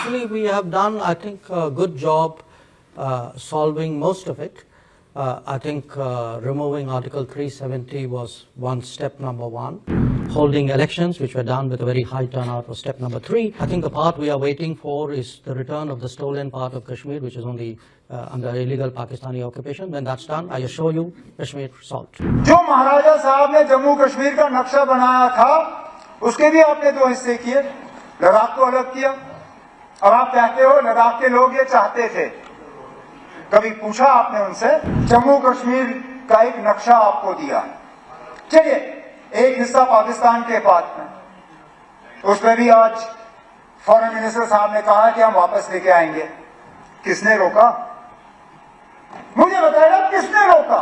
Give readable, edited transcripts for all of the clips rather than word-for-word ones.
Actually, we have done, I think, a good job solving most of it. I think removing Article 370 was step number one. Holding elections, which were done with a very high turnout, was step number 3. I think the part we are waiting for is the return of the stolen part of Kashmir, which is only under illegal Pakistani occupation. When that's done, I assure you, Kashmir solved. जो महाराजा साहब ने जम्मू कश्मीर का नक्शा बनाया था, उसके भी आपने 2 हिस्से किए, लद्दाख को अलग किया। और आप कहते हो लद्दाख के लोग ये चाहते थे। कभी पूछा आपने उनसे? जम्मू कश्मीर का एक नक्शा आपको दिया, चलिए एक हिस्सा पाकिस्तान के पास में, उसमें भी आज फॉरेन मिनिस्टर साहब ने कहा कि हम वापस लेके आएंगे। किसने रोका? मुझे बताइए किसने रोका?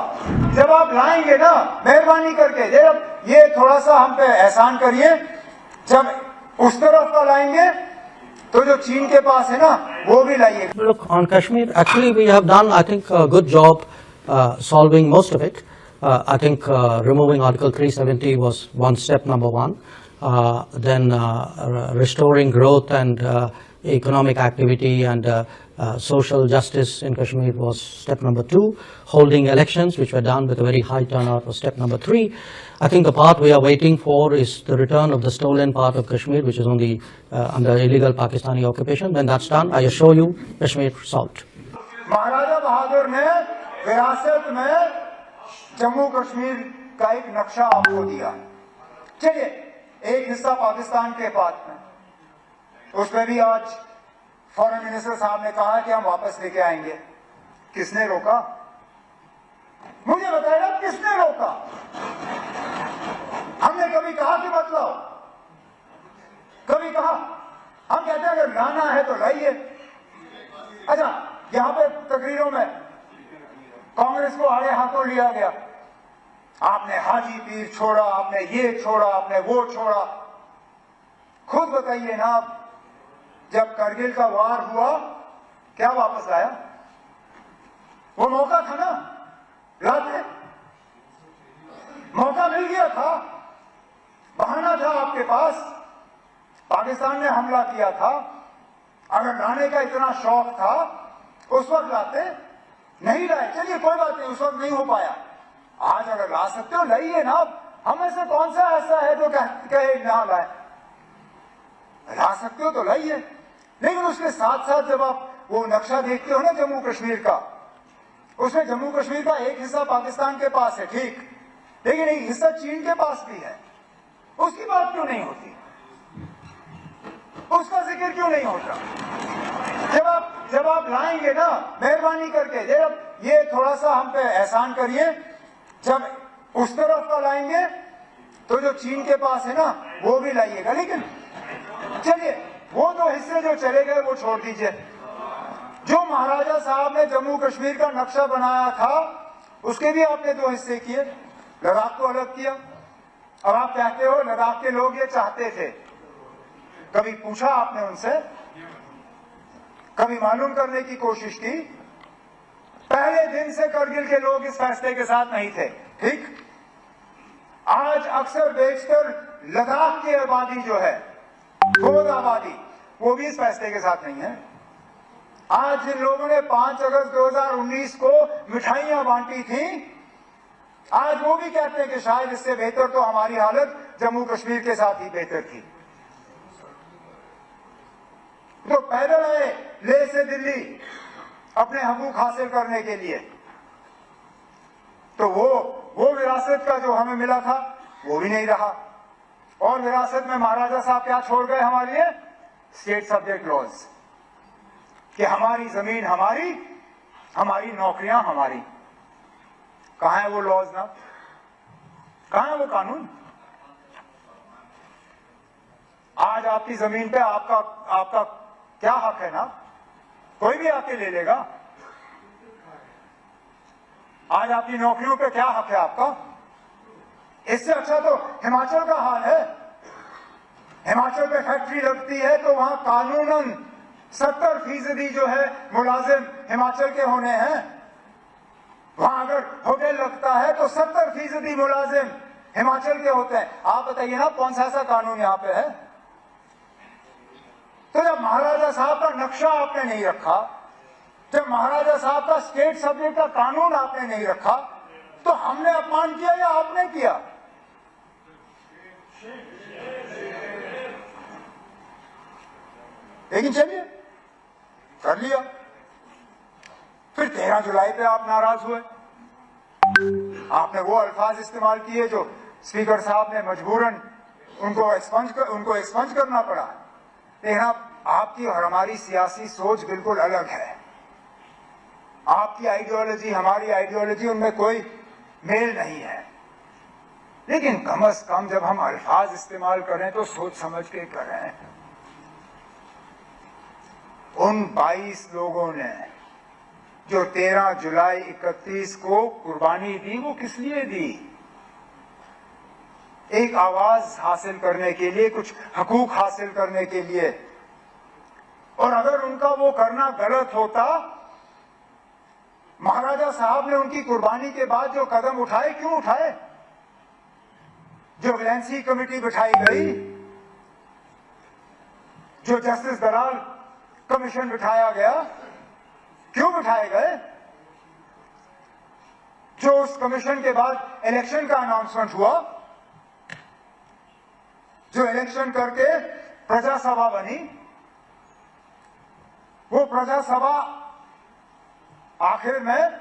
जब आप लाएंगे ना, मेहरबानी करके जब ये थोड़ा सा हम पे एहसान करिए, जब उस तरफ का लाएंगे तो जो चीन के पास है ना, वो भी लाइए। Look, on Kashmir, actually we have done, I think, a good job solving most of it. I think removing Article 370 was step number one. Then restoring growth and economic activity and social justice in Kashmir was step number 2. Holding elections, which were done with a very high turnout, was step number 3. I think the part we are waiting for is the return of the stolen part of Kashmir, which is only under illegal Pakistani occupation. When that's done, I assure you, Kashmir solved. महाराजा बहादुर ने विरासत में जम्मू कश्मीर का एक नक्शा आपको दिया, चलिए एक हिस्सा पाकिस्तान के पास में, उसमें भी आज फॉरेन मिनिस्टर साहब ने कहा कि हम वापस लेके आएंगे। किसने रोका? मुझे बताइए किसने रोका? हमने कभी कहा कि मत लाओ? कभी कहा? हम कहते हैं अगर लाना है तो लाइए। अच्छा, यहां पे तकरीरों में कांग्रेस को आड़े हाथों लिया गया, आपने हाजी पीर छोड़ा, आपने ये छोड़ा, आपने वो छोड़ा। खुद बताइए ना, जब करगिल का वार हुआ क्या वापस आया? वो मौका था ना, लाते, मौका मिल गया था, बहाना था आपके पास। पाकिस्तान ने हमला किया था, अगर लाने का इतना शौक था उस वक्त लाते, नहीं लाए, चलिए कोई बात नहीं, उस वक्त नहीं हो पाया। आज अगर ला सकते हो लाइए ना, हमें से कौन सा ऐसा है जो कहे ना लाए? ला सकते हो तो लाइए। लेकिन उसके साथ साथ जब आप वो नक्शा देखते हो ना जम्मू कश्मीर का, उसमें जम्मू कश्मीर का एक हिस्सा पाकिस्तान के पास है, ठीक, लेकिन एक हिस्सा चीन के पास भी है। उसकी बात क्यों नहीं होती? उसका जिक्र क्यों नहीं होता? जब आप लाएंगे ना, मेहरबानी करके जब ये थोड़ा सा हम पे एहसान करिए, जब उस तरफ का लाएंगे तो जो चीन के पास है ना, वो भी लाइएगा। लेकिन चलिए वो 2 हिस्से जो चले गए वो छोड़ दीजिए। जो महाराजा साहब ने जम्मू कश्मीर का नक्शा बनाया था, उसके भी आपने 2 हिस्से किए, लद्दाख को अलग किया। और आप कहते हो लद्दाख के लोग ये चाहते थे। कभी पूछा आपने उनसे? कभी मालूम करने की कोशिश की? पहले दिन से करगिल के लोग इस फैसले के साथ नहीं थे, ठीक। आज अक्सर बेशतर लद्दाख की आबादी जो है, गोद आबादी, वो भी इस फैसले के साथ नहीं है। आज जिन लोगों ने 5 अगस्त 2019 को मिठाइयां बांटी थी, आज वो भी कहते हैं कि शायद इससे बेहतर तो हमारी हालत जम्मू कश्मीर के साथ ही बेहतर थी। तो पैदल आए लेह से दिल्ली अपने हकूक हासिल करने के लिए, तो वो विरासत का जो हमें मिला था वो भी नहीं रहा। और विरासत में महाराजा साहब क्या छोड़ गए हमारे लिए? स्टेट सब्जेक्ट लॉज, कि हमारी जमीन हमारी, हमारी नौकरियां हमारी। कहां है वो लॉज ना? कहां है वो कानून? आज आपकी जमीन पे आपका क्या हक है ना? कोई भी आके ले लेगा। आज आपकी नौकरियों पे क्या हक है आपका? इससे अच्छा तो हिमाचल का हाल है। हिमाचल पे फैक्ट्री लगती है तो वहां कानूनन 70% जो है मुलाजिम हिमाचल के होने हैं। वहां अगर होटल लगता है तो 70% मुलाजिम हिमाचल के होते हैं। आप बताइए ना, कौन सा ऐसा कानून यहां पे है? तो जब महाराजा साहब का नक्शा आपने नहीं रखा, जब महाराजा साहब का स्टेट सब्जेक्ट का कानून आपने नहीं रखा, तो हमने अपमान किया या आपने किया? लेकिन चलिए, कर लिया। फिर 13 जुलाई पे आप नाराज हुए, आपने वो अल्फाज इस्तेमाल किए जो स्पीकर साहब ने मजबूरन उनको एक्सपंज करना पड़ा। लेकिन आपकी और हमारी सियासी सोच बिल्कुल अलग है। आपकी आइडियोलॉजी, हमारी आइडियोलॉजी, उनमें कोई मेल नहीं है। लेकिन कम से कम जब हम अल्फाज इस्तेमाल करें तो सोच समझ के करें। उन 22 लोगों ने जो 13 जुलाई 31 को कुर्बानी दी, वो किस लिए दी? एक आवाज हासिल करने के लिए, कुछ हकूक हासिल करने के लिए। और अगर उनका वो करना गलत होता, महाराजा साहब ने उनकी कुर्बानी के बाद जो कदम उठाए, क्यों उठाए? जो वैलेंसी कमेटी बिठाई गई, जो जस्टिस दलाल कमीशन बिठाया गया, क्यों बिठाए गए? जो उस कमीशन के बाद इलेक्शन का अनाउंसमेंट हुआ, जो इलेक्शन करके प्रजा सभा बनी, वो प्रजा सभा आखिर में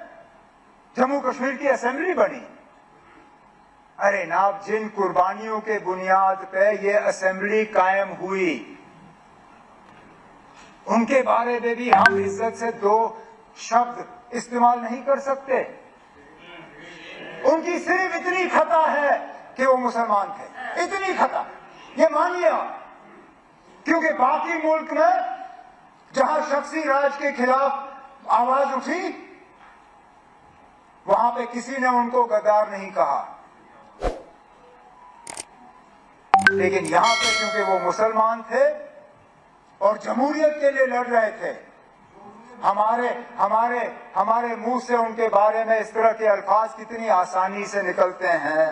जम्मू कश्मीर की असेंबली बनी। अरे नाब, जिन कुर्बानियों के बुनियाद पे ये असेंबली कायम हुई, उनके बारे में भी हम इज्जत से 2 शब्द इस्तेमाल नहीं कर सकते। उनकी सिर्फ इतनी खता है कि वो मुसलमान थे, इतनी खता, ये मानिए आप। क्योंकि बाकी मुल्क में जहां शख्सी राज के खिलाफ आवाज उठी, वहां पे किसी ने उनको गद्दार नहीं कहा। लेकिन यहां पे क्योंकि वो मुसलमान थे और जमहूरियत के लिए लड़ रहे थे, हमारे मुंह से उनके बारे में इस तरह के अल्फाज कितनी आसानी से निकलते हैं।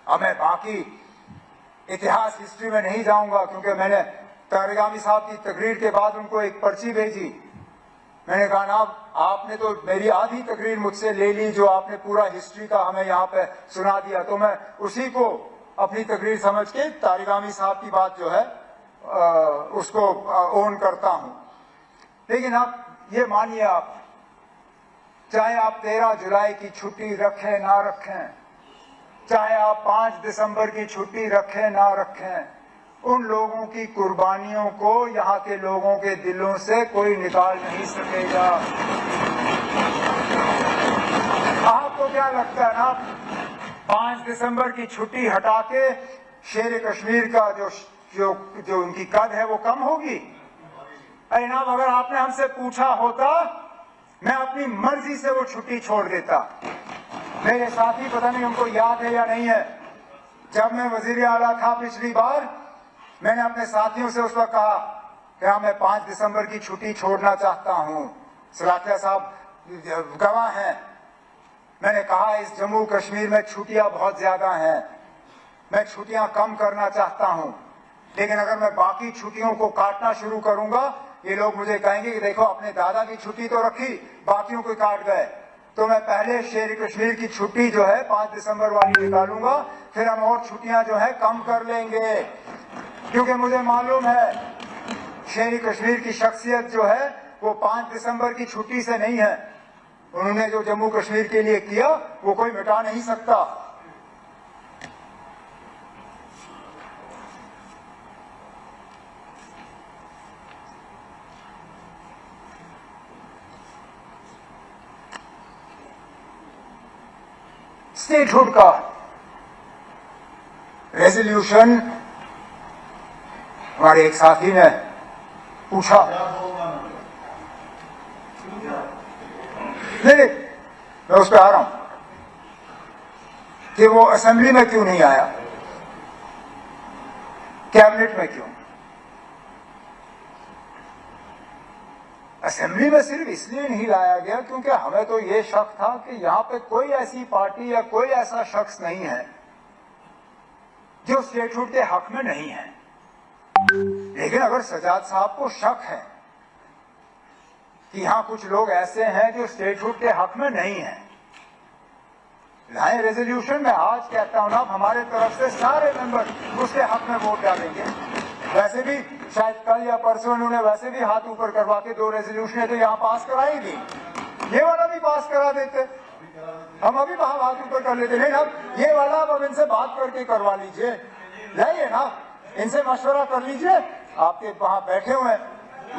अब मैं बाकी इतिहास, हिस्ट्री में नहीं जाऊंगा, क्योंकि मैंने तारिगामी साहब की तकरीर के बाद उनको एक पर्ची भेजी। मैंने कहा ना, आपने तो मेरी आधी तकरीर मुझसे ले ली, जो आपने पूरा हिस्ट्री का हमें यहाँ पे सुना दिया, तो मैं उसी को अपनी तकरीर समझ के तारिगामी साहब की बात जो है उसको ओन करता हूं। लेकिन आप ये मानिए, आप चाहे आप 13 जुलाई की छुट्टी रखें ना रखें, चाहे आप 5 दिसंबर की छुट्टी रखें ना रखें, उन लोगों की कुर्बानियों को यहाँ के लोगों के दिलों से कोई निकाल नहीं सकेगा। आपको क्या लगता है ना, 5 दिसंबर की छुट्टी हटा के शेर कश्मीर का जो उनकी कद है वो कम होगी? अरे नाम, अगर आपने हमसे पूछा होता, मैं अपनी मर्जी से वो छुट्टी छोड़ देता। मेरे साथी, पता नहीं उनको याद है या नहीं है, जब मैं वजीर आला था पिछली बार, मैंने अपने साथियों से उस वक्त कहा कि हाँ, मैं 5 दिसंबर की छुट्टी छोड़ना चाहता हूँ। सलाखिया साहब गवाह हैं। मैंने कहा, इस जम्मू कश्मीर में छुट्टियां बहुत ज्यादा हैं, मैं छुट्टियां कम करना चाहता हूँ। लेकिन अगर मैं बाकी छुट्टियों को काटना शुरू करूंगा, ये लोग मुझे कहेंगे कि देखो, अपने दादा की छुट्टी तो रखी, बाकियों को काट गए। तो मैं पहले शेर कश्मीर की छुट्टी जो है 5 दिसंबर वाली निकालूंगा, फिर हम और छुट्टियां जो है कम कर लेंगे। क्योंकि मुझे मालूम है शेर कश्मीर की शख्सियत जो है वो 5 दिसंबर की छुट्टी से नहीं है। उन्होंने जो जम्मू कश्मीर के लिए किया वो कोई मिटा नहीं सकता। स्टेटहुड का रेजोल्यूशन, हमारे एक साथी ने पूछा, नहीं, मैं उस पर आ रहा हूं कि वो असेंबली में क्यों नहीं आया, कैबिनेट में क्यों? असेंबली में सिर्फ इसलिए नहीं लाया गया क्योंकि हमें तो ये शक था कि यहां पे कोई ऐसी पार्टी या कोई ऐसा शख्स नहीं है जो स्टेटहुड के हक में नहीं है। लेकिन अगर सजाद साहब को शक है कि यहां कुछ लोग ऐसे हैं जो स्टेटहुड के हक में नहीं हैं, लाए रेजोल्यूशन में। आज कहता हूं ना, हमारे तरफ से सारे मेंबर उसके हक में वोट डालेंगे। वैसे भी शायद कल या परसों उन्होंने वैसे भी हाथ ऊपर करवा के 2 रेजोल्यूशन तो यहां पास कराई थी, ये वाला भी पास करा देते, हम अभी वहां हाथ ऊपर कर लेते। नहीं अब ये वाला अब इनसे बात करके करवा लीजिए, लाइए ना, इनसे मशवरा कर लीजिए, आपके वहां बैठे हुए हैं,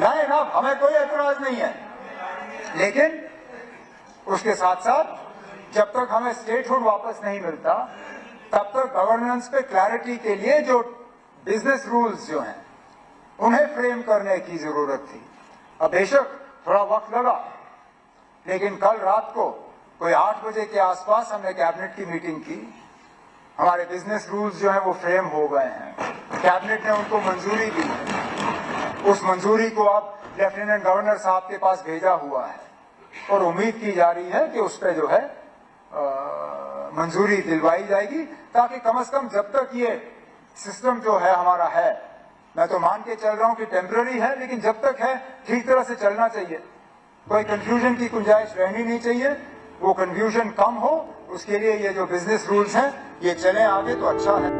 लाए ना, हमें कोई एतराज नहीं है। लेकिन उसके साथ साथ जब तक हमें स्टेटहुड वापस नहीं मिलता, तब तक गवर्नेंस पे क्लैरिटी के लिए जो बिजनेस रूल्स जो हैं उन्हें फ्रेम करने की जरूरत थी। अब बेशक थोड़ा वक्त लगा, लेकिन कल रात को कोई 8 बजे के आसपास हमने कैबिनेट की मीटिंग की। हमारे बिजनेस रूल्स जो हैं वो फ्रेम हो गए हैं, कैबिनेट ने उनको मंजूरी दी है। उस मंजूरी को अब लेफ्टिनेंट गवर्नर साहब के पास भेजा हुआ है और उम्मीद की जा रही है कि उस पर जो है मंजूरी दिलवाई जाएगी, ताकि कम से कम जब तक ये सिस्टम जो है हमारा है, मैं तो मान के चल रहा हूं कि टेम्पररी है, लेकिन जब तक है ठीक तरह से चलना चाहिए, कोई कंफ्यूजन की गुंजाइश रहनी नहीं चाहिए। वो कंफ्यूजन कम हो, उसके लिए ये जो बिजनेस रूल्स हैं ये चले आगे तो अच्छा है।